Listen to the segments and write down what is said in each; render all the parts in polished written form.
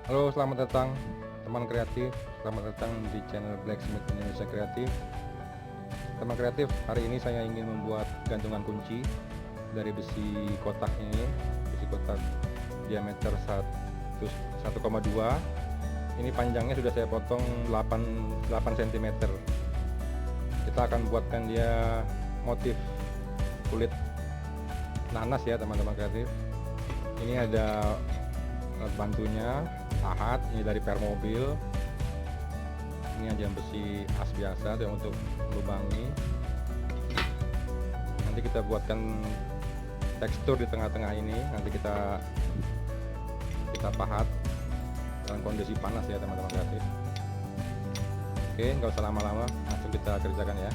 Halo, selamat datang teman kreatif. Selamat datang di channel Blacksmith Indonesia Kreatif. Teman kreatif, hari ini saya ingin membuat gantungan kunci dari besi kotak ini. Besi kotak diameter 1,2. Ini panjangnya sudah saya potong 8 cm. Kita akan buatkan dia motif kulit nanas ya teman-teman kreatif. Ini ada alat bantunya, pahat, ini dari Permobil. Ini aja besi as biasa yang untuk melubangi. Nanti kita buatkan tekstur di tengah-tengah ini. Nanti kita pahat dalam kondisi panas ya teman-teman kreatif. Oke, nggak usah lama-lama, langsung kita kerjakan ya.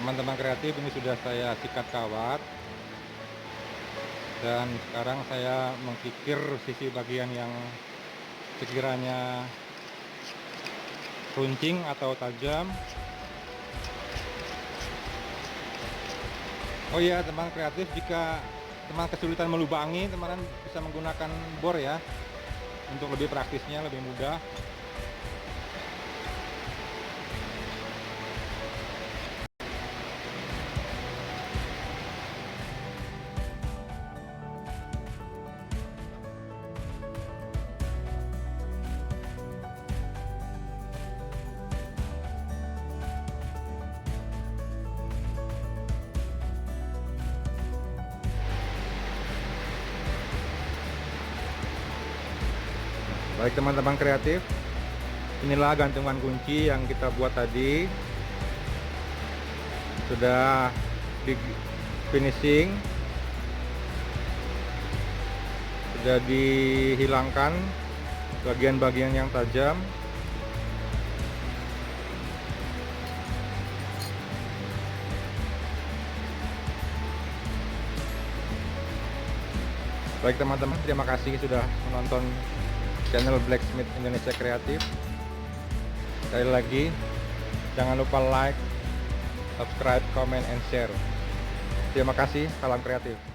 teman-teman kreatif, ini sudah saya sikat kawat dan sekarang saya mengkikir sisi bagian yang sekiranya runcing atau tajam. Oh iya, teman kreatif, jika teman kesulitan melubangi, teman bisa menggunakan bor ya, untuk lebih praktisnya, lebih mudah. Baik teman-teman kreatif, inilah gantungan kunci yang kita buat tadi. Sudah di finishing, sudah dihilangkan bagian-bagian yang tajam. Baik teman-teman, terima kasih sudah menonton channel Blacksmith Indonesia Kreatif. Sekali lagi, jangan lupa like, subscribe, comment, and share. Terima kasih, salam kreatif.